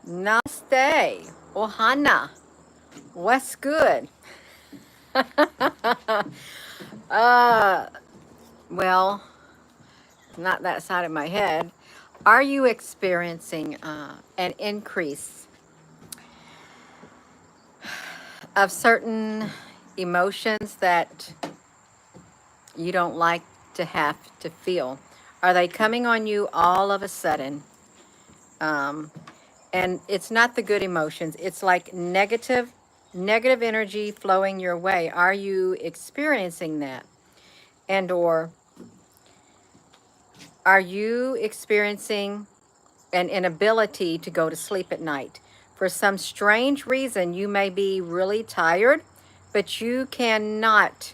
Namaste. Ohana. What's good? uh, well, not that side of my head. Are you experiencing an increase of certain emotions that you don't like to have to feel? Are they coming on you all of a sudden? Um, and it's not the good emotions. It's like negative energy flowing your way. Are you experiencing that? And or are you experiencing an inability to go to sleep at night? For some strange reason, you may be really tired, but you cannot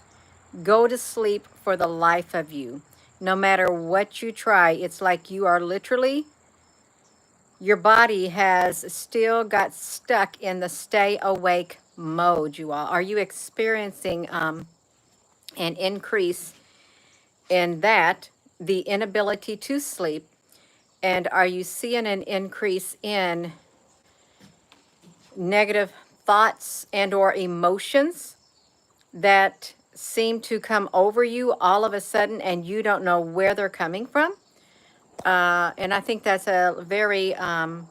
go to sleep for the life of you. No matter what you try, it's like you are literally, your body has still got stuck in the stay awake mode, you all. Are you experiencing an increase in that, the inability to sleep? And are you seeing an increase in negative thoughts and or emotions that seem to come over you all of a sudden and you don't know where they're coming from? And I think that's a very a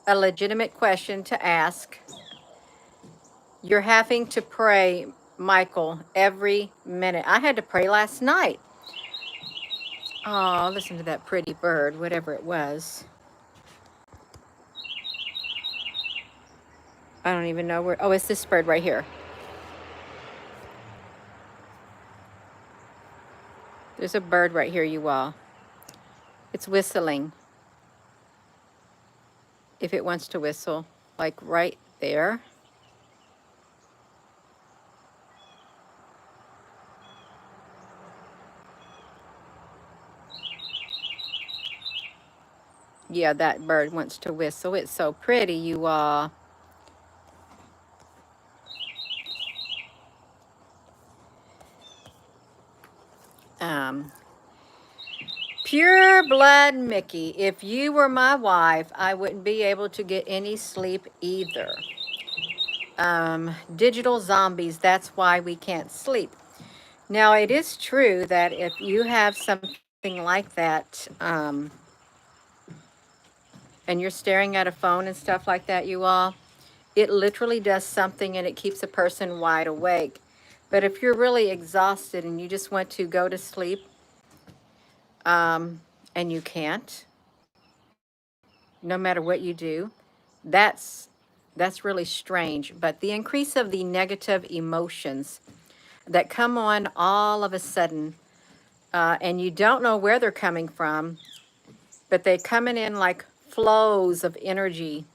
legitimate question to ask. You're having to pray, Michael, every minute. I had to pray last night. Oh, listen to that pretty bird, whatever it was. I don't even know where. Oh, it's this bird right here. There's a bird right here, you all. It's whistling. If it wants to whistle, like right there. Yeah, that bird wants to whistle. It's so pretty, you all. Um, Pure blood Mickey, if you were my wife, I wouldn't be able to get any sleep either. Digital zombies, that's why we can't sleep. Now, it is true that if you have something like that, and you're staring at a phone and stuff like that, you all, it literally does something and it keeps a person wide awake. But if you're really exhausted and you just want to go to sleep, and you can't, no matter what you do, that's really strange. But the increase of the negative emotions that come on all of a sudden, and you don't know where they're coming from, but they're coming in like flows of energy,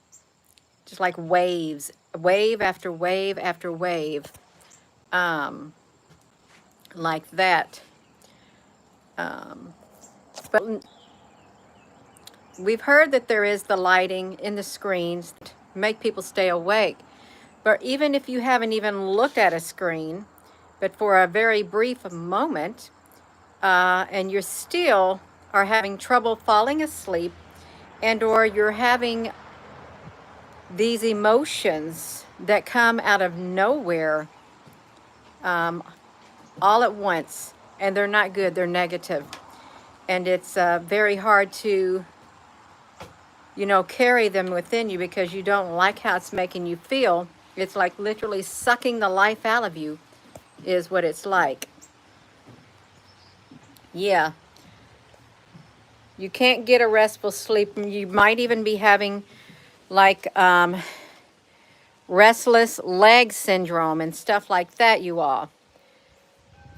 just like waves, wave after wave after wave, like that. But we've heard that there is the lighting in the screens to make people stay awake. But even if you haven't even looked at a screen, but for a very brief moment, and you're still are having trouble falling asleep, and or you're having these emotions that come out of nowhere, all at once, and they're not good, they're negative. And it's very hard to, carry them within you because you don't like how it's making you feel. It's like literally sucking the life out of you is what it's like. Yeah. You can't get a restful sleep. You might even be having like restless leg syndrome and stuff like that, you all.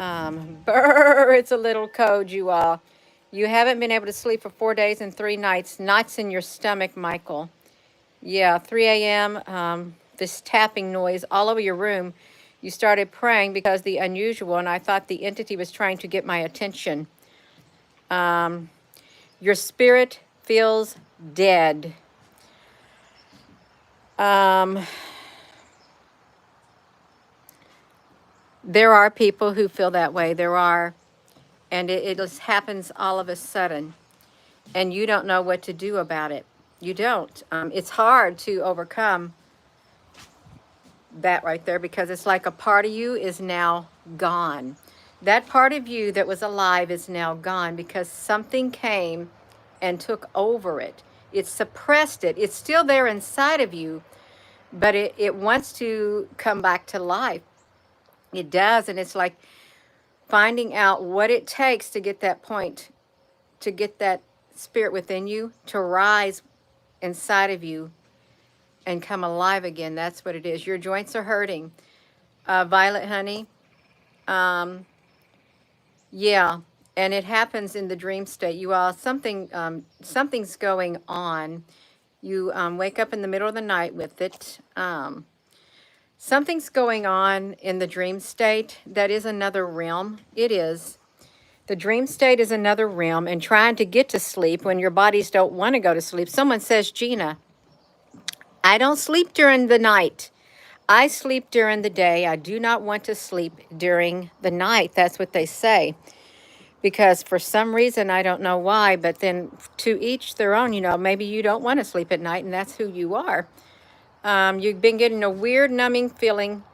It's a little code, you all. You haven't been able to sleep for 4 days and 3 nights. Knots in your stomach, Michael. Yeah, 3 a.m., this tapping noise all over your room. You started praying because the unusual, and I thought the entity was trying to get my attention. Your spirit feels dead. There are people who feel that way. There are. And it just happens all of a sudden. And you don't know what to do about it. You don't. It's hard to overcome that right there, because it's like a part of you is now gone. That part of you that was alive is now gone because something came and took over it. It suppressed it. It's still there inside of you, but it wants to come back to life. It does. And it's like finding out what it takes to get that point, to get that spirit within you to rise inside of you and come alive again. That's what it is. Your joints are hurting. Violet honey. Um, yeah, and it happens in the dream state. You all, something's going on. You wake up in the middle of the night with it. Something's going on in the dream state. That is another realm. It is. The dream state is another realm, and trying to get to sleep when your bodies don't want to go to sleep. Someone says, Gina, I don't sleep during the night. I sleep during the day. I do not want to sleep during the night. That's what they say. Because for some reason, I don't know why, but then to each their own, you know, maybe you don't want to sleep at night and that's who you are. You've been getting a weird numbing feeling,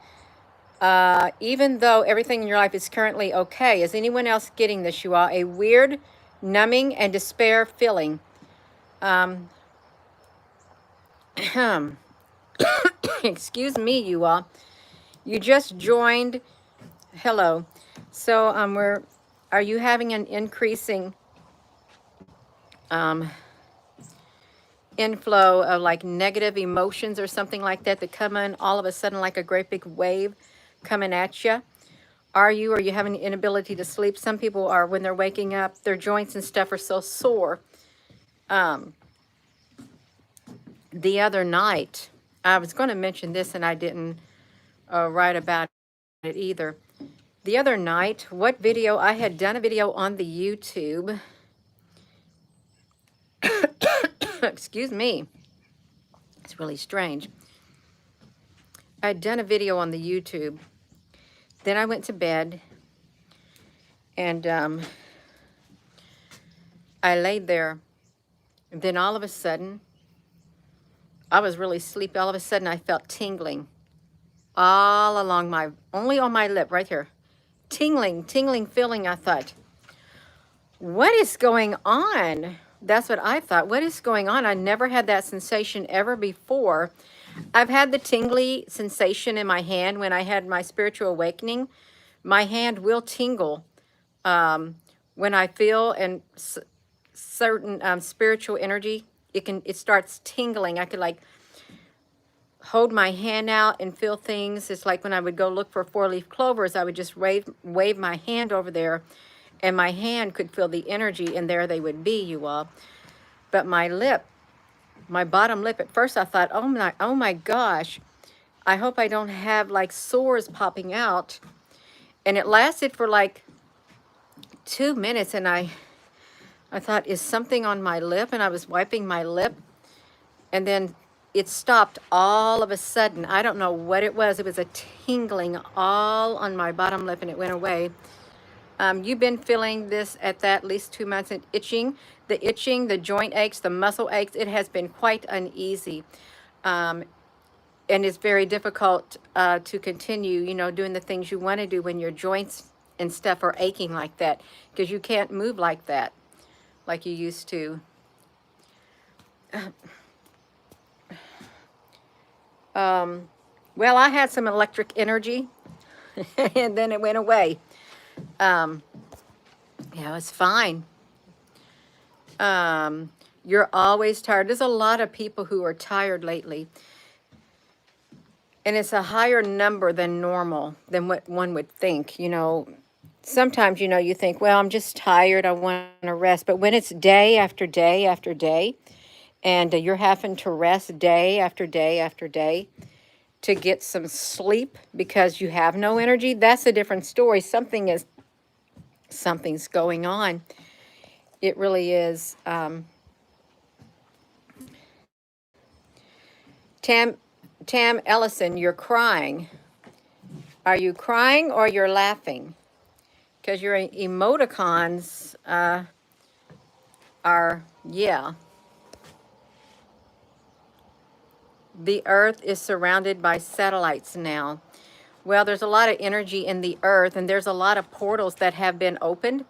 even though everything in your life is currently okay. Is anyone else getting this, you all? A weird numbing and despair feeling. Um, excuse me, you all. You just joined. Hello. So are you having an increasing inflow of like negative emotions or something like that that come in all of a sudden like a great big wave coming at you? Are you having an inability to sleep? Some people are, when they're waking up, their joints and stuff are so sore. The other night, I was going to mention this and I didn't write about it either. The other night, what video? I had done a video on the YouTube. Excuse me. It's really strange. I'd done a video on the YouTube. Then I went to bed and I laid there. And then all of a sudden, I was really sleepy. All of a sudden, I felt tingling all along only on my lip right here. Tingling feeling. I thought, what is going on? That's what I thought. What is going on? I never had that sensation ever before. I've had the tingly sensation in my hand when I had my spiritual awakening. My hand will tingle when I feel and certain spiritual energy. It starts tingling. I could like hold my hand out and feel things. It's like when I would go look for four-leaf clovers, I would just wave my hand over there, and my hand could feel the energy, and there they would be, you all. But my lip, my bottom lip, at first I thought, oh my gosh, I hope I don't have like sores popping out. And it lasted for like 2 minutes, and I thought, is something on my lip? And I was wiping my lip, and then it stopped all of a sudden. I don't know what it was. It was a tingling all on my bottom lip, and it went away. You've been feeling this at least 2 months, and itching, the joint aches, the muscle aches. It has been quite uneasy. And it's very difficult to continue, you know, doing the things you want to do when your joints and stuff are aching like that, because you can't move like that, like you used to. Well, I had some electric energy and then it went away. Yeah, it's fine. You're always tired. There's a lot of people who are tired lately. And it's a higher number than normal, than what one would think. You know, sometimes, you know, you think, well, I'm just tired, I want to rest. But when it's day after day after day, and you're having to rest day after day after day to get some sleep because you have no energy, that's a different story. Something's going on. It really is. Tam Ellison, you're crying. Are you crying or you're laughing? Because your emoticons are, yeah. The Earth is surrounded by satellites now. Well, there's a lot of energy in the Earth, and there's a lot of portals that have been opened.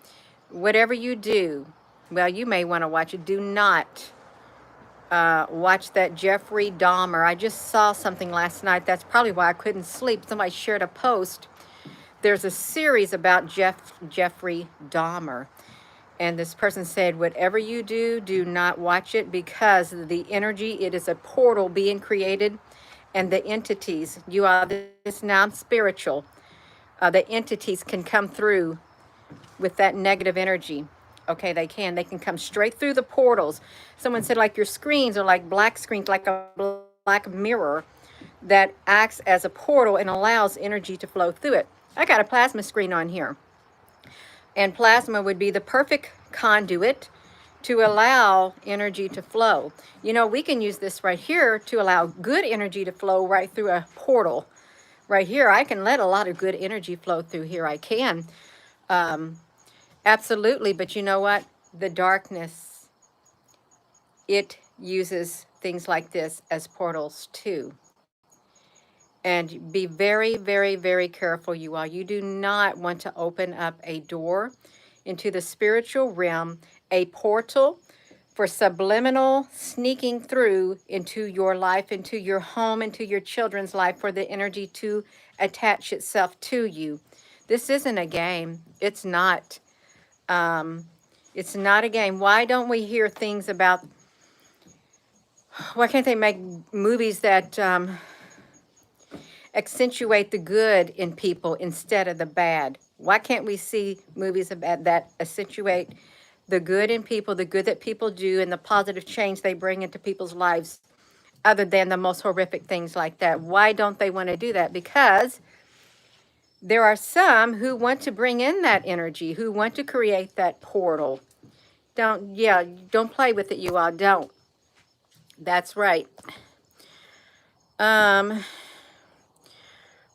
Whatever you do, well, you may want to watch it. Do not watch that Jeffrey Dahmer. I just saw something last night. That's probably why I couldn't sleep. Somebody shared a post. There's a series about Jeffrey Dahmer. And this person said, whatever you do, do not watch it because the energy, it is a portal being created. And the entities, you are this now spiritual, the entities can come through with that negative energy. Okay, they can. They can come straight through the portals. Someone said, like your screens are like black screens, like a black mirror that acts as a portal and allows energy to flow through it. I got a plasma screen on here. And plasma would be the perfect conduit to allow energy to flow. You know, we can use this right here to allow good energy to flow right through a portal. Right here, I can let a lot of good energy flow through here. I can. Absolutely, but you know what? The darkness, it uses things like this as portals too. And be very, very, very careful, you all. You do not want to open up a door into the spiritual realm, a portal for subliminal sneaking through into your life, into your home, into your children's life, for the energy to attach itself to you. This isn't a game. It's not. It's not a game. Why don't we hear things about, why can't they make movies that accentuate the good in people instead of the bad? Why can't we see movies about that accentuate the good in people, the good that people do, and the positive change they bring into people's lives, other than the most horrific things like that? Why don't they want to do that? Because there are some who want to bring in that energy, who want to create that portal. Don't play with it, you all. Don't. That's right.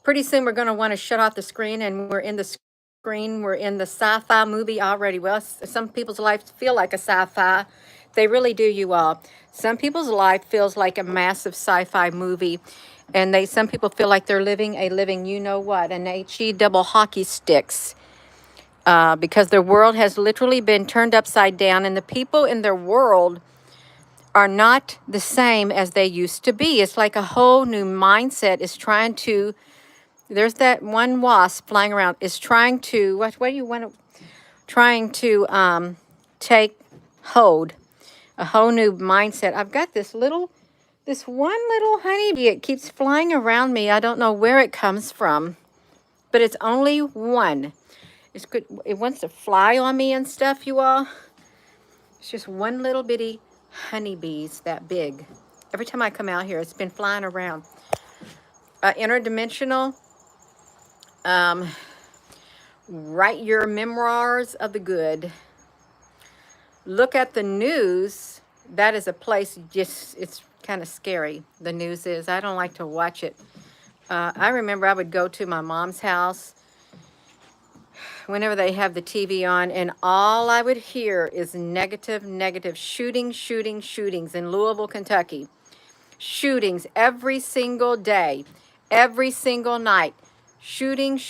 Pretty soon we're going to want to shut off the screen, and we're in the screen. We're in the sci-fi movie already. Well, some people's lives feel like a sci-fi. They really do, you all. Some people's life feels like a massive sci-fi movie, and some people feel like they're living a living, you know what, an HE double hockey sticks. Because their world has literally been turned upside down, and the people in their world are not the same as they used to be. It's like a whole new mindset is trying to, there's that one wasp flying around, is trying to, what do you want to, trying to take hold, a whole new mindset. I've got this one little honeybee. It keeps flying around me. I don't know where it comes from, but it's only one. It's good. It wants to fly on me and stuff, you all. It's just one little bitty honeybees that big. Every time I come out here, it's been flying around. Interdimensional. Write your memoirs of the good. Look at the news. That is a place, just, it's kind of scary. The news is. I don't like to watch it. I remember I would go to my mom's house whenever they have the TV on, and all I would hear is negative shootings in Louisville, Kentucky. Shootings every single day, every single night. Shootings.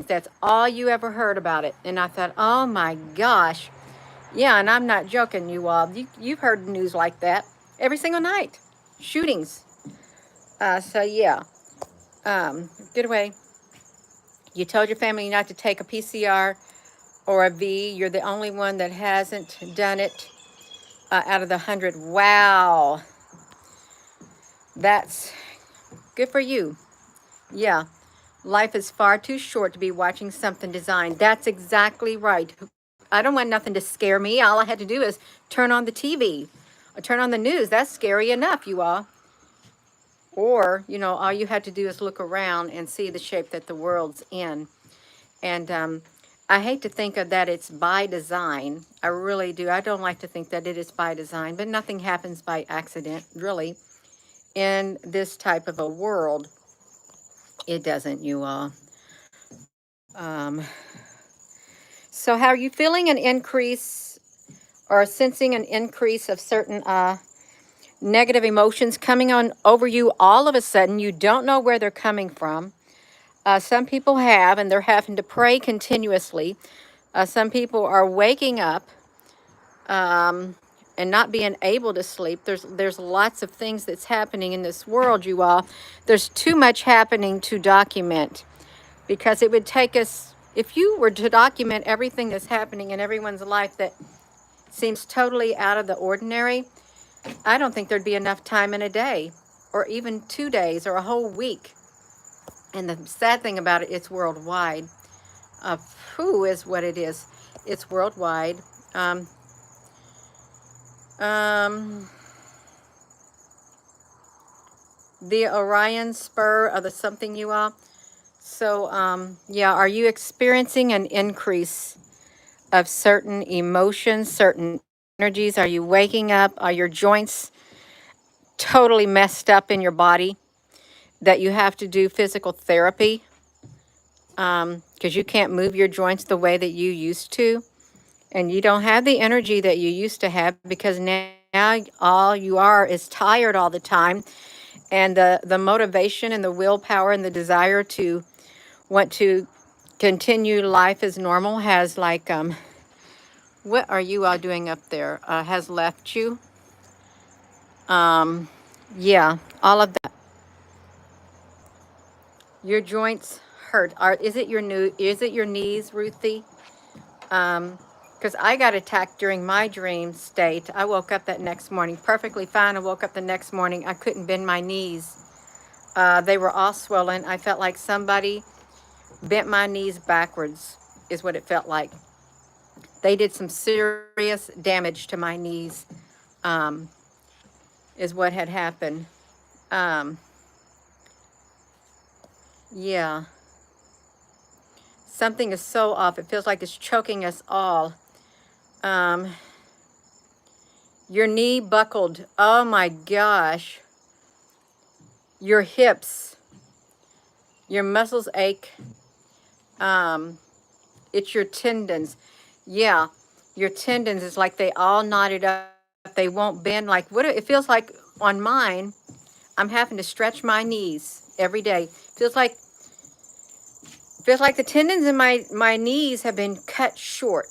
That's all you ever heard about it. And I thought, oh my gosh. Yeah, and I'm not joking, you all. You've heard news like that every single night. Shootings. So yeah. Get away. You told your family not to take a PCR or a V. You're the only one that hasn't done it out of the 100. Wow. That's good for you. Yeah. Life is far too short to be watching something designed. That's exactly right. I don't want nothing to scare me. All I had to do is turn on the TV or turn on the news. That's scary enough, you all. Or, you know, all you had to do is look around and see the shape that the world's in. And I hate to think of that it's by design. I really do. I don't like to think that it is by design, but nothing happens by accident, really, in this type of a world. It doesn't, you all. So how are you feeling an increase or sensing an increase of certain negative emotions coming on over you all of a sudden. You don't know where they're coming from. Some people have, and they're having to pray continuously. Some people are waking up and not being able to sleep. There's lots of things that's happening in this world, you all. There's too much happening to document, because it would take us, if you were to document everything that's happening in everyone's life that seems totally out of the ordinary, I don't think there'd be enough time in a day, or even 2 days, or a whole week. And the sad thing about it, it's worldwide. Who is what it is? It's worldwide. Um, um, the Orion spur of the something, you all. So, yeah, are you experiencing an increase of certain emotions, certain energies? Are you waking up? Are your joints totally messed up in your body that you have to do physical therapy? Because you can't move your joints the way that you used to. And you don't have the energy that you used to have, because now all you are is tired all the time. And the motivation and the willpower and the desire to want to continue life as normal has like, what are you all doing up there? Has left you. Yeah, all of that. Your joints hurt. Is it your knees, Ruthie? Because I got attacked during my dream state. I woke up that next morning perfectly fine. I woke up the next morning. I couldn't bend my knees. They were all swollen. I felt like somebody bent my knees backwards, is what it felt like. They did some serious damage to my knees, is what had happened. Um, yeah. Something is so off. It feels like it's choking us all. Um, your knee buckled. Oh my gosh. Your hips, your muscles ache. It's your tendons. Yeah, your tendons is like they all knotted up. They won't bend. Like what it feels like on mine. I'm having to stretch my knees every day. Feels like the tendons in my knees have been cut short.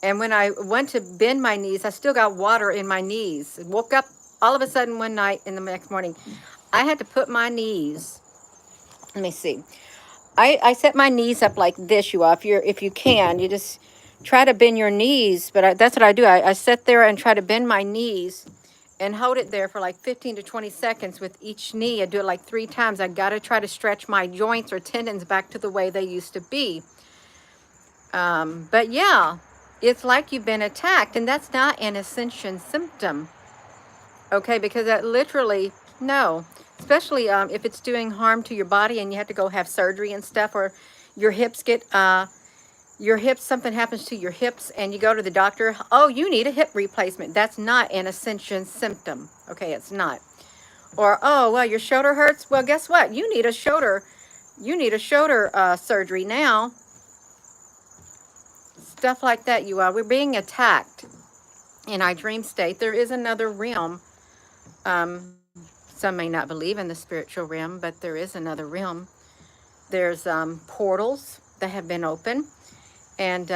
And when I went to bend my knees, I still got water in my knees. I woke up all of a sudden one night in the next morning. I had to put my knees, let me see. I set my knees up like this, you all. If you can, you just try to bend your knees. But that's what I do. I sit there and try to bend my knees and hold it there for like 15 to 20 seconds with each knee. I do it like 3 times. I got to try to stretch my joints or tendons back to the way they used to be. But yeah, it's like you've been attacked, and that's not an ascension symptom. Okay, because that literally, no. Especially if it's doing harm to your body and you have to go have surgery and stuff, or your hips get, something happens to your hips and you go to the doctor, oh, you need a hip replacement. That's not an ascension symptom. Okay, it's not. Or, oh, well, your shoulder hurts. Well, guess what? You need a shoulder surgery now. Stuff like that, you are. We're being attacked in our dream state. There is another realm. Some may not believe in the spiritual realm, but there is another realm. There's portals that have been open, and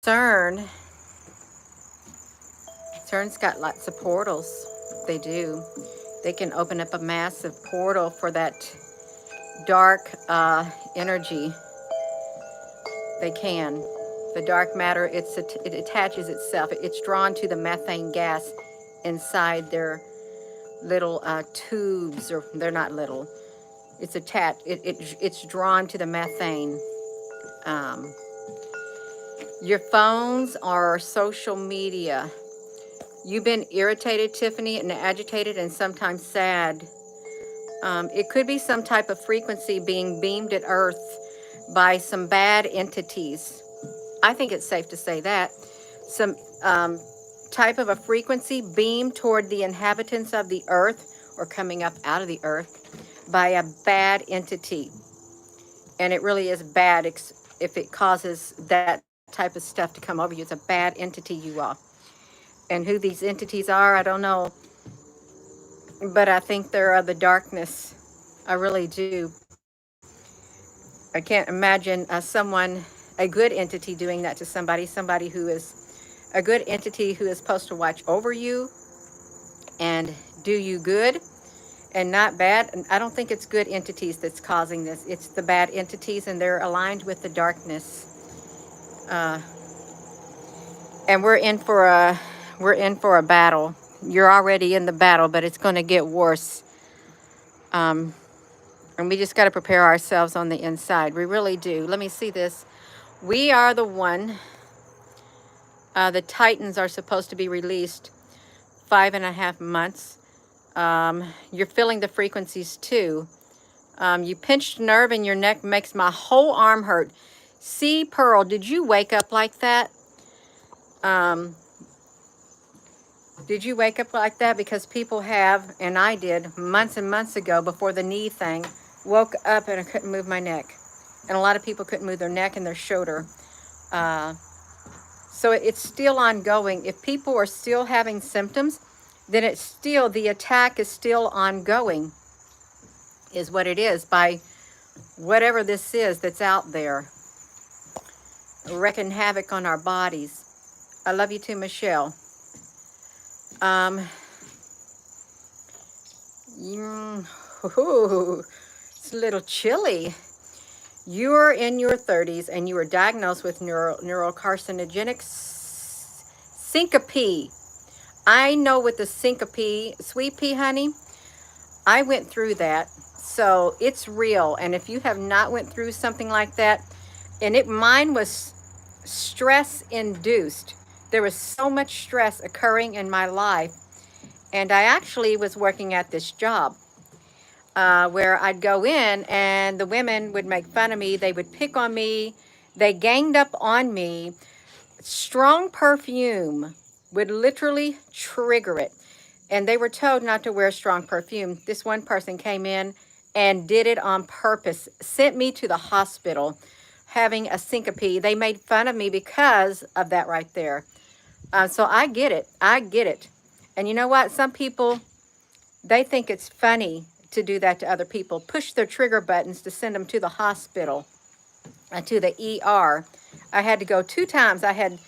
CERN, CERN's got lots of portals. They do. They can open up a massive portal for that dark energy. They can. The dark matter, it attaches itself. It's drawn to the methane gas inside their little tubes, or they're not little. It's attached. It's drawn to the methane. Your phones or social media. You've been irritated, Tiffany, and agitated, and sometimes sad. It could be some type of frequency being beamed at Earth by some bad entities. I think it's safe to say that. Some type of a frequency beamed toward the inhabitants of the Earth, or coming up out of the Earth, by a bad entity. And it really is bad if it causes that type of stuff to come over you. It's a bad entity, you all. And who these entities are, I don't know. But I think they're of the darkness. I really do. I can't imagine a good entity doing that to somebody who is a good entity who is supposed to watch over you and do you good and not bad. And I don't think it's good entities that's causing this. It's the bad entities, and they're aligned with the darkness. Uh, and we're in for a battle. You're already in the battle, but it's going to get worse. Um, and we just got to prepare ourselves on the inside. We really do. Let me see this. We are the one. The Titans are supposed to be released 5.5 months. You're feeling the frequencies too. You pinched nerve in your neck makes my whole arm hurt. See, Pearl, did you wake up like that? Um, did you wake up like that? Because people have, and I did months and months ago before the knee thing, woke up and I couldn't move my neck. And a lot of people couldn't move their neck and their shoulder. Uh, so it's still ongoing. If people are still having symptoms, then it's still, the attack is still ongoing, is what it is, by whatever this is that's out there, wreaking havoc on our bodies. I love you too, Michelle. It's a little chilly. You're in your 30s and you were diagnosed with neurocarcinogenic syncope. I know with the syncope, sweet pea, honey, I went through that. So it's real. And if you have not went through something like that, mine was stress induced. There was so much stress occurring in my life. And I actually was working at this job where I'd go in and the women would make fun of me. They would pick on me. They ganged up on me. Strong perfume would literally trigger it. And they were told not to wear strong perfume. This one person came in and did it on purpose, sent me to the hospital having a syncope. They made fun of me because of that right there. So I get it. I get it. And you know what? Some people, they think it's funny to do that to other people. Push their trigger buttons to send them to the hospital, to the ER. I had to go 2 times. I had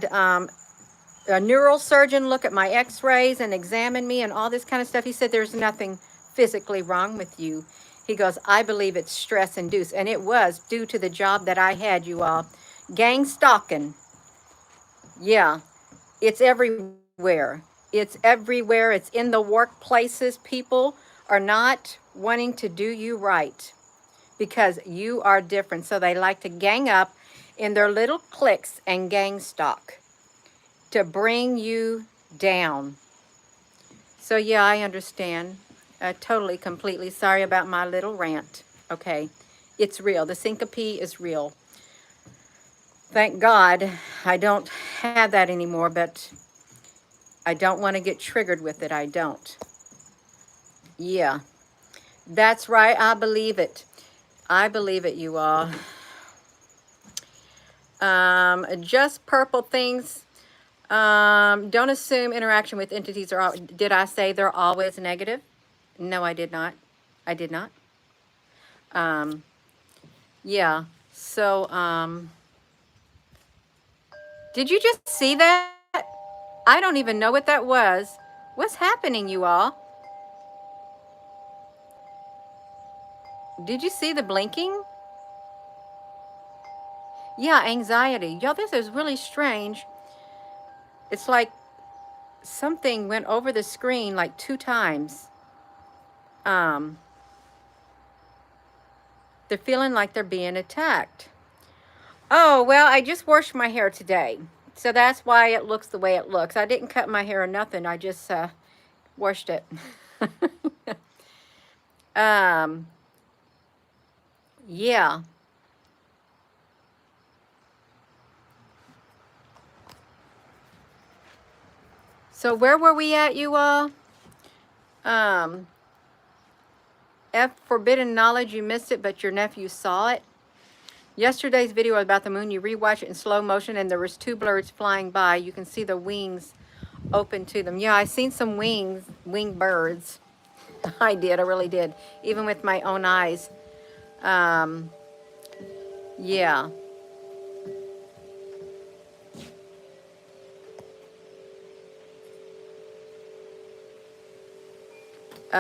a neurosurgeon look at my x-rays and examine me and all this kind of stuff. He said, there's nothing physically wrong with you. He goes, I believe it's stress induced. And it was due to the job that I had, you all. Gang stalking. Yeah, it's everywhere. It's everywhere. It's in the workplaces. People are not wanting to do you right because you are different. So they like to gang up in their little cliques and gang stalk to bring you down. So yeah, I understand. Totally, completely sorry about my little rant. Okay, it's real. The syncope is real. Thank God I don't have that anymore, but I don't want to get triggered with it. I don't. Yeah, that's right. I believe it. I believe it, you all. Just purple things. Don't assume interaction with entities are, did I say they're always negative? No, I did not. I did not. Yeah. So, did you just see that? I don't even know what that was. What's happening, you all? Did you see the blinking? Yeah, anxiety. Y'all, this is really strange. It's like something went over the screen like 2 times. They're feeling like they're being attacked. Oh, well, I just washed my hair today. So that's why it looks the way it looks. I didn't cut my hair or nothing. I just washed it. Yeah. So where were we at, you all? F, forbidden knowledge, you missed it, but your nephew saw it. Yesterday's video about the moon, you rewatch it in slow motion and there was 2 birds flying by. You can see the wings open to them. Yeah, I seen some winged birds. I did, I really did. Even with my own eyes. Um, yeah.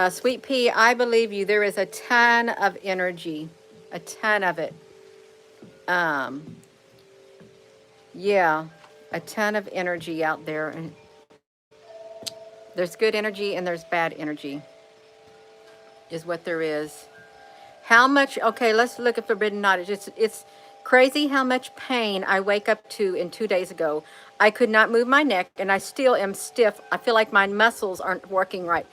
Sweet Pea, I believe you. There is a ton of energy. A ton of it. Yeah. A ton of energy out there. There's good energy and there's bad energy. Is what there is. How much, okay, let's look at forbidden knowledge. It's crazy how much pain I wake up to in 2 days ago. I could not move my neck and I still am stiff. I feel like my muscles aren't working right.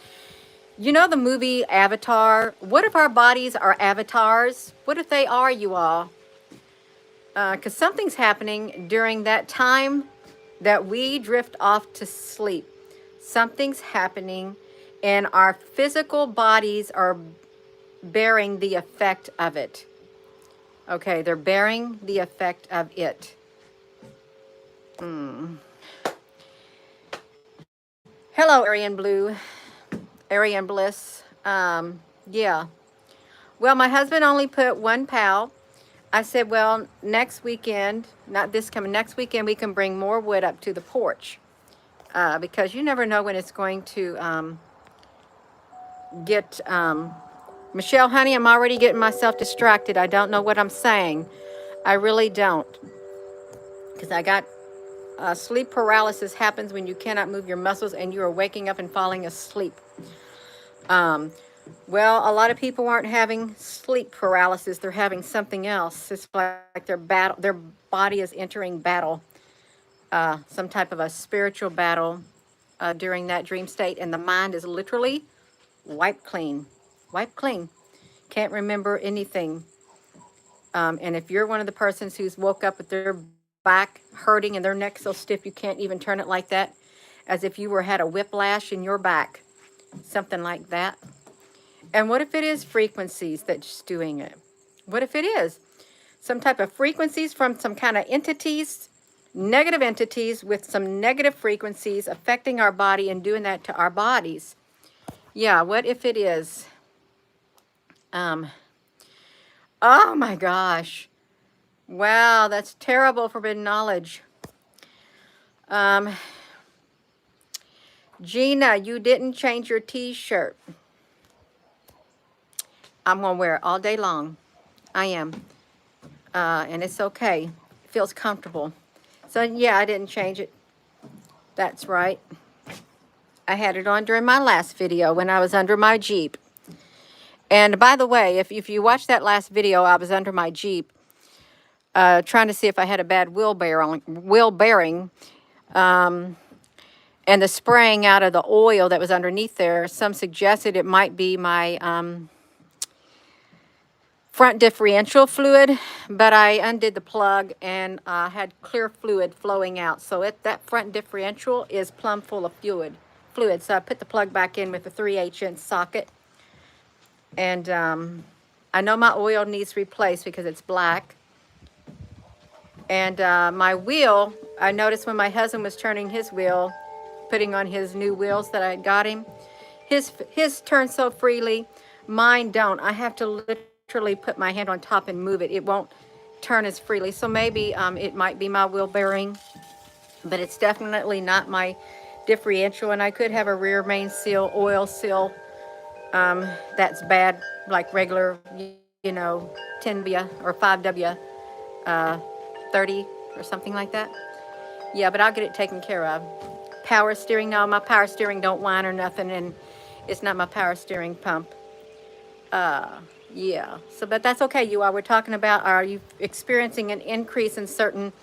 You know the movie Avatar? What if our bodies are avatars? What if they are, you all? Because something's happening during that time that we drift off to sleep. Something's happening and our physical bodies are bearing the effect of it. Okay, they're bearing the effect of it. Hello, Aryan Blue. Aryan Bliss. Yeah. Well, my husband only put 1 POW. I said, well, next weekend, not this coming, next weekend, we can bring more wood up to the porch. Because you never know when it's going to get... Michelle, honey, I'm already getting myself distracted. I don't know what I'm saying. I really don't. Because I got sleep paralysis happens when you cannot move your muscles and you are waking up and falling asleep. Well, a lot of people aren't having sleep paralysis. They're having something else. It's like their body is entering battle. Some type of a spiritual battle during that dream state. And the mind is literally wiped clean. Wiped clean. Can't remember anything. And if you're one of the persons who's woke up with their back hurting and their neck so stiff you can't even turn it like that, as if you had a whiplash in your back, something like that. And what if it is frequencies that's doing it? What if it is some type of frequencies from some kind of entities, negative entities with some negative frequencies affecting our body and doing that to our bodies? Yeah, what if it is? Oh my gosh. Wow, that's terrible forbidden knowledge. Gina, you didn't change your t-shirt. I'm going to wear it all day long. I am. And it's okay. It feels comfortable. So, yeah, I didn't change it. That's right. I had it on during my last video when I was under my Jeep. And by the way, if you watch that last video, I was under my Jeep trying to see if I had a bad wheel bearing. And the spraying out of the oil that was underneath there, some suggested it might be my front differential fluid, but I undid the plug and had clear fluid flowing out. So that front differential is plumb full of fluid. So I put the plug back in with a 3/8" socket. And I know my oil needs replaced because it's black. And my wheel, I noticed when my husband was turning his wheel, putting on his new wheels that I got him, his turns so freely, mine don't. I have to literally put my hand on top and move it. It won't turn as freely. So maybe it might be my wheel bearing, but it's definitely not my differential. And I could have a rear main seal, oil seal, that's bad, like regular, 10W or 5W 30 or something like that. Yeah, but I'll get it taken care of. Power steering, no, my power steering don't whine or nothing, and it's not my power steering pump. Yeah, so, but that's okay, you all. We're talking about, are you experiencing an increase in certain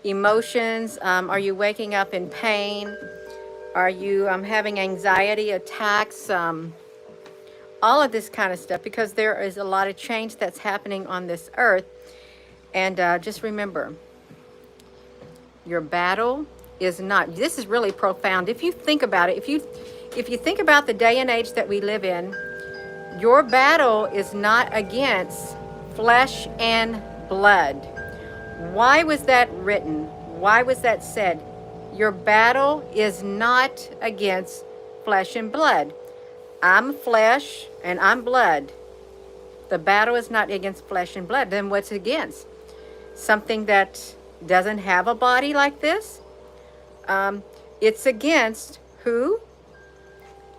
emotions? Are you waking up in pain? Are you having anxiety attacks? All of this kind of stuff, because there is a lot of change that's happening on this earth. And just remember, your battle is not, this is really profound. If you think about it, if you think about the day and age that we live in, your battle is not against flesh and blood. Why was that written? Why was that said? Your battle is not against flesh and blood. I'm flesh and I'm blood. The battle is not against flesh and blood. Then what's against? Something that doesn't have a body like this? It's against who?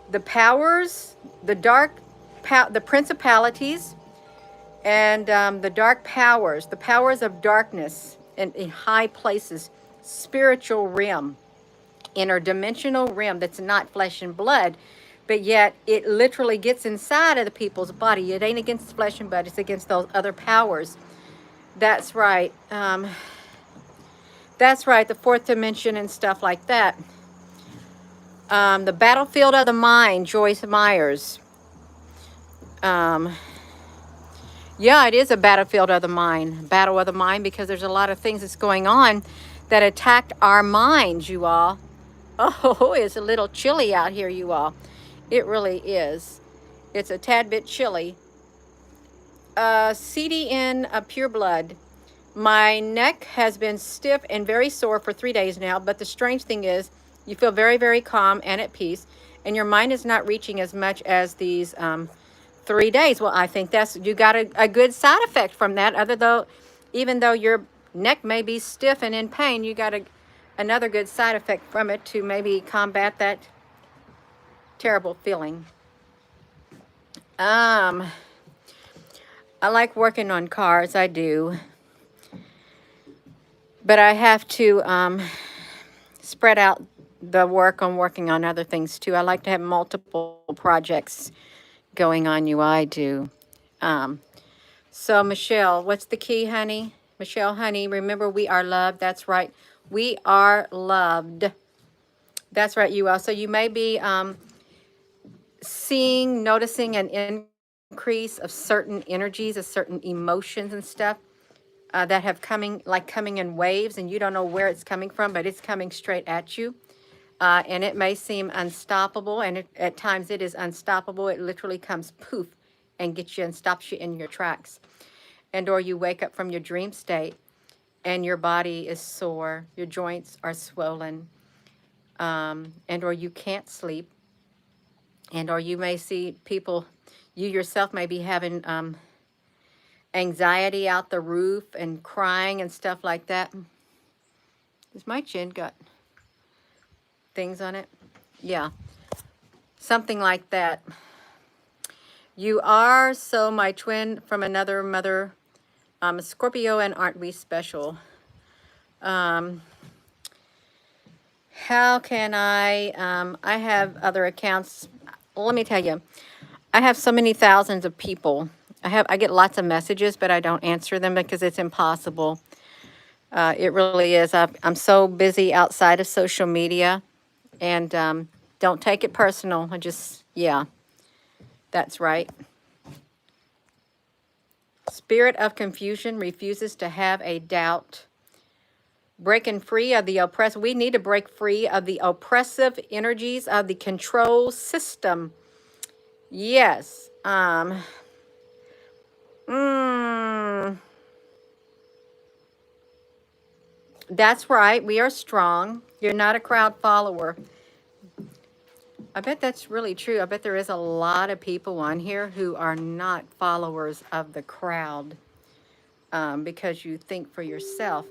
The powers, the the principalities, and the dark powers, the powers of darkness in high places, spiritual realm, interdimensional realm that's not flesh and blood, but yet it literally gets inside of the people's body. It ain't against flesh and blood, it's against those other powers. That's right. That's right, the fourth dimension and stuff like that. The battlefield of the mind, Joyce Myers. Yeah, it is a battlefield of the mind. Battle of the mind, because there's a lot of things that's going on that attacked our minds, you all. Oh, it's a little chilly out here, you all. It really is. It's a tad bit chilly. CDN pure blood. My neck has been stiff and very sore for 3 days now, but the strange thing is you feel very, very calm and at peace, and your mind is not reaching as much as these 3 days. Well, I think that's, you got a good side effect from that. Even though your neck may be stiff and in pain, you got another good side effect from it to maybe combat that terrible feeling. I like working on cars, I do. But I have to spread out the work on working on other things too. I like to have multiple projects going on, I do. So Michelle, what's the key, honey? Michelle, honey, remember we are loved. That's right. We are loved. That's right, you all. So you may be noticing an increase of certain energies, of certain emotions and stuff that have coming in waves, and you don't know where it's coming from, but it's coming straight at you. And it may seem unstoppable, and at times it is unstoppable. It literally comes poof and gets you and stops you in your tracks. And or you wake up from your dream state and your body is sore, your joints are swollen, and or you can't sleep, and or you may see people, you yourself may be having anxiety out the roof and crying and stuff like that. Has my chin got things on it? Yeah, something like that. You are so my twin from another mother, Scorpio, and aren't we special? How can I have other accounts. Let me tell you, I have so many thousands of people. I get lots of messages, but I don't answer them because it's impossible. It really is. I'm so busy outside of social media, and don't take it personal. Yeah, that's right. Spirit of confusion refuses to have a doubt. Breaking free of the oppressed. We need to break free of the oppressive energies of the control system. Yes. That's right. We are strong. You're not a crowd follower. I bet that's really true. I bet there is a lot of people on here who are not followers of the crowd, because you think for yourself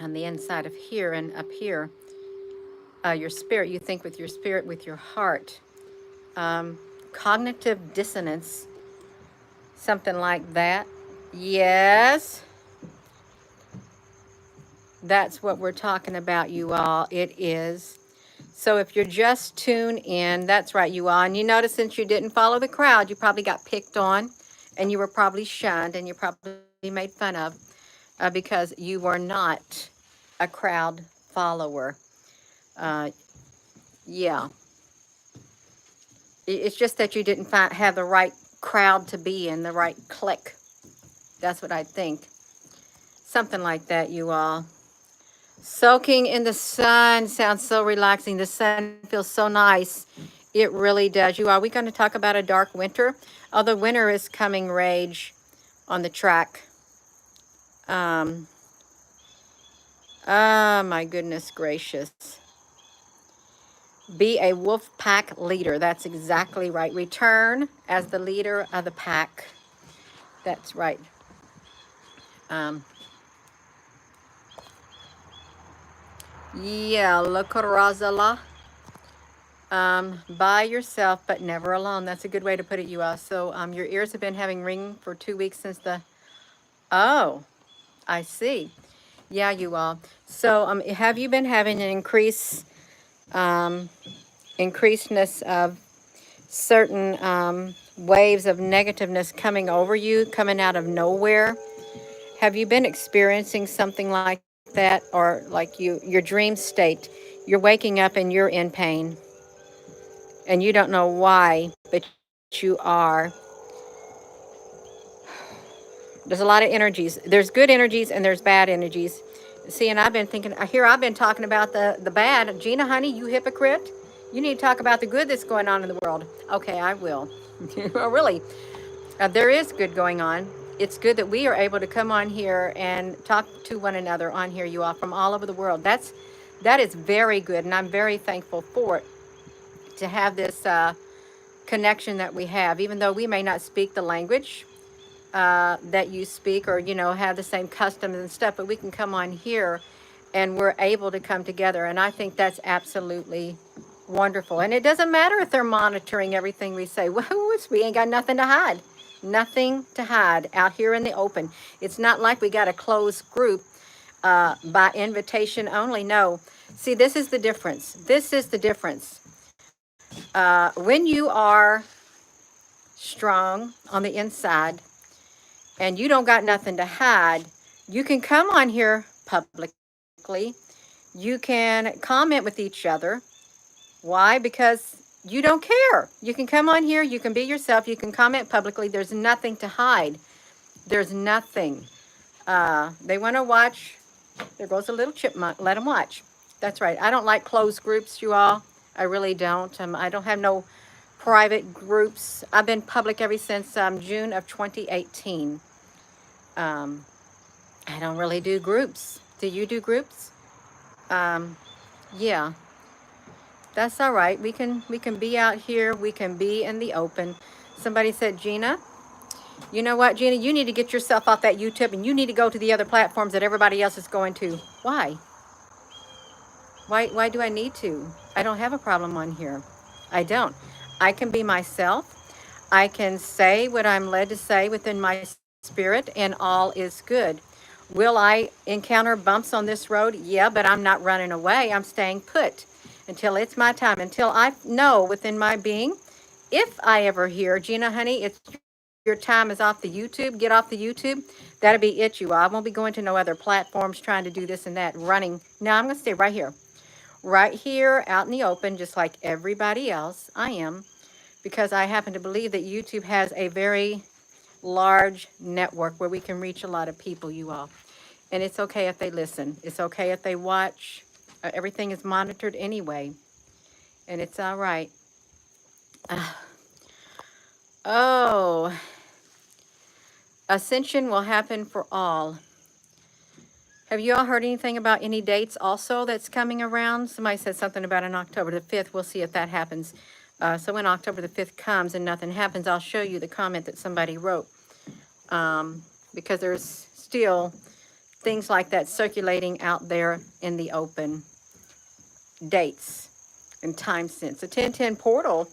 on the inside of here and up here. Your spirit, you think with your spirit, with your heart. Cognitive dissonance, something like that. Yes. That's what we're talking about, you all. It is. So if you're just tuned in, that's right, you all. And you notice since you didn't follow the crowd, you probably got picked on, and you were probably shunned, and you probably made fun of because you were not a crowd follower. Yeah. It's just that you didn't have the right crowd to be in, the right clique. That's what I think. Something like that, you all. Soaking in the sun sounds so relaxing. The sun feels so nice. It really does. You are we going to talk about a dark winter? Oh, the winter is coming, rage on the track. Um, oh my goodness gracious. Be a wolf pack leader. That's exactly right. Return as the leader of the pack. That's right. Um, yeah, Lokorazala. By yourself, but never alone. That's a good way to put it, you all. So your ears have been having ring for 2 weeks since the, oh, I see. Yeah, you all. So have you been having an increasedness of certain waves of negativeness coming over you, coming out of nowhere? Have you been experiencing something like that, or like your dream state? You're waking up and you're in pain, and you don't know why, but you are. There's a lot of energies. There's good energies and there's bad energies. See, and I've been thinking, here I've been talking about the bad. Gina, honey, you hypocrite. You need to talk about the good that's going on in the world. Okay, I will. Well, really, there is good going on. It's good that we are able to come on here and talk to one another on here, you all, from all over the world. That is very good, and I'm very thankful for it, to have this connection that we have, even though we may not speak the language that you speak, or have the same customs and stuff, but we can come on here and we're able to come together, and I think that's absolutely wonderful. And it doesn't matter if they're monitoring everything we say. Well, we ain't got nothing to hide. Nothing to hide out here in the open. It's not like we got a closed group by invitation only. No. See, this is the difference. This is the difference. When you are strong on the inside and you don't got nothing to hide, you can come on here publicly. You can comment with each other. Why? Because you don't care. You can come on here, you can be yourself, you can comment publicly. There's nothing to hide. There's nothing. They want to watch. There goes a little chipmunk. Let them watch. That's right. I don't like closed groups, you all. I really don't. I don't have no private groups. I've been public ever since June of 2018. I don't really do groups. Do you do groups? Yeah, that's all right. We can be out here. We can be in the open. Somebody said, Gina, you know what, Gina? You need to get yourself off that YouTube and you need to go to the other platforms that everybody else is going to. Why? Why do I need to? I don't have a problem on here. I don't. I can be myself. I can say what I'm led to say within my spirit, and all is good. Will I encounter bumps on this road? Yeah, but I'm not running away. I'm staying put until it's my time, until I know within my being, if I ever hear, Gina, honey, it's your time is off the YouTube, get off the YouTube, that'll be it, you all. I won't be going to no other platforms trying to do this and that, running. No, I'm going to stay right here out in the open, just like everybody else. I am, because I happen to believe that YouTube has a very large network where we can reach a lot of people, you all. And it's okay if they listen. It's okay if they watch. Everything is monitored anyway. And it's all right. Oh, ascension will happen for all. Have you all heard anything about any dates also that's coming around? Somebody said something about on October the 5th. We'll see if that happens. So when October the 5th comes and nothing happens, I'll show you the comment that somebody wrote. Because there's still things like that circulating out there in the open. Dates and time since. The 1010 portal,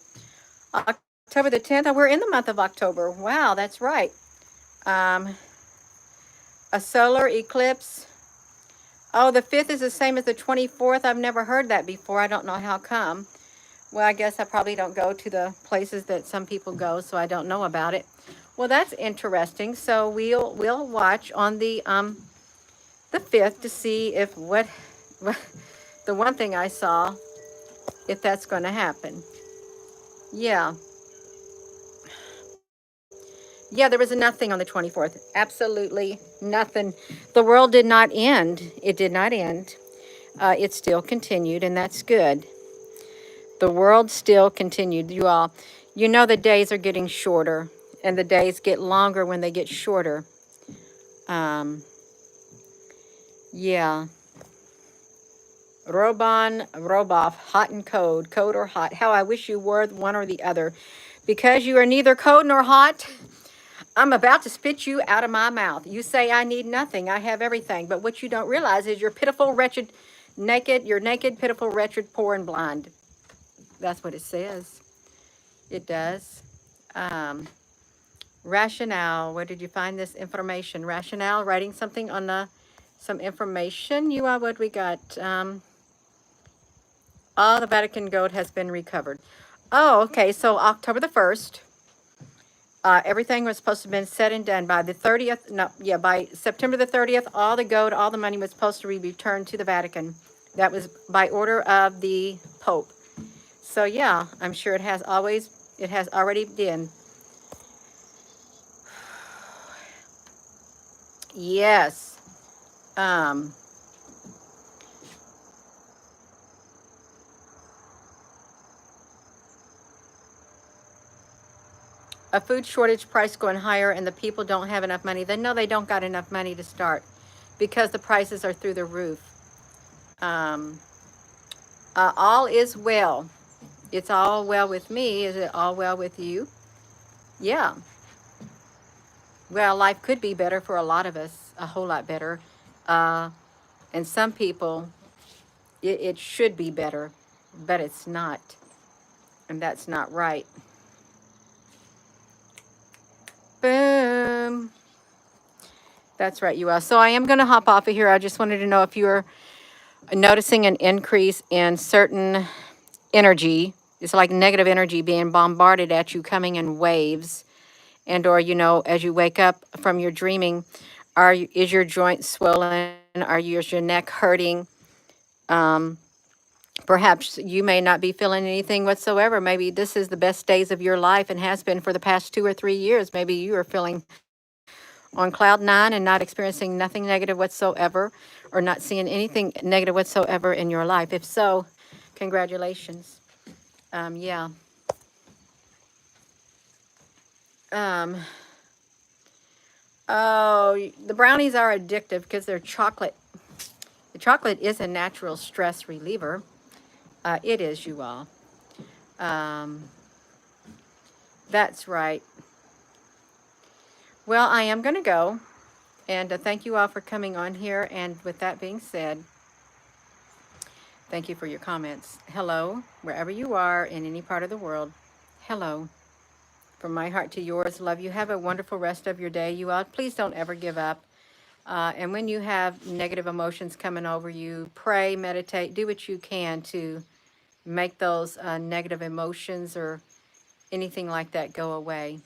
October the 10th. We're in the month of October. Wow, that's right. A solar eclipse. Oh, the 5th is the same as the 24th. I've never heard that before. I don't know how come. Well, I guess I probably don't go to the places that some people go, so I don't know about it. Well, that's interesting. So we'll watch on the 5th to see if what the one thing I saw, if that's going to happen. Yeah. Yeah, there was nothing on the 24th. Absolutely nothing. The world did not end. It did not end. It still continued, and that's good. The world still continued. You all, you know the days are getting shorter, and the days get longer when they get shorter. Yeah. Roboff, hot and cold or hot. How I wish you were one or the other. Because you are neither cold nor hot, I'm about to spit you out of my mouth. You say I need nothing, I have everything. But what you don't realize is you're pitiful, wretched, naked, you're naked, pitiful, wretched, poor, and blind. That's what it says. It does. Um, Rationale, where did you find this information? Rationale, writing something on some information. What we got? All the Vatican gold has been recovered. Oh, okay. So October the 1st, everything was supposed to have been said and done by the 30th. No, yeah, by September the 30th, all the gold, all the money was supposed to be returned to the Vatican. That was by order of the Pope. So yeah, I'm sure it has already been. Yes. Um, a food shortage, price going higher, and the people don't have enough money. They know they don't got enough money to start because the prices are through the roof. Um, all is well. It's all well with me. Is it all well with you? Yeah. Well, life could be better for a lot of us, a whole lot better. Uh, and some people, it should be better, but it's not. And that's not right. Boom. That's right, you are. So I am going to hop off of here. I just wanted to know if you're noticing an increase in certain energy. It's like negative energy being bombarded at you, coming in waves. And or, as you wake up from your dreaming, is your joint swollen? Is your neck hurting? Um, Perhaps you may not be feeling anything whatsoever. Maybe this is the best days of your life and has been for the past 2 or 3 years. Maybe you are feeling on cloud nine and not experiencing nothing negative whatsoever, or not seeing anything negative whatsoever in your life. If so, congratulations. Yeah. Um, oh, the brownies are addictive because they're chocolate. The chocolate is a natural stress reliever. It is, you all. Um, that's right. Well, I am going to go. And thank you all for coming on here. And with that being said, thank you for your comments. Hello, wherever you are in any part of the world. Hello. From my heart to yours, love you. Have a wonderful rest of your day. You all, please don't ever give up. And when you have negative emotions coming over you, pray, meditate, do what you can to make those negative emotions or anything like that go away.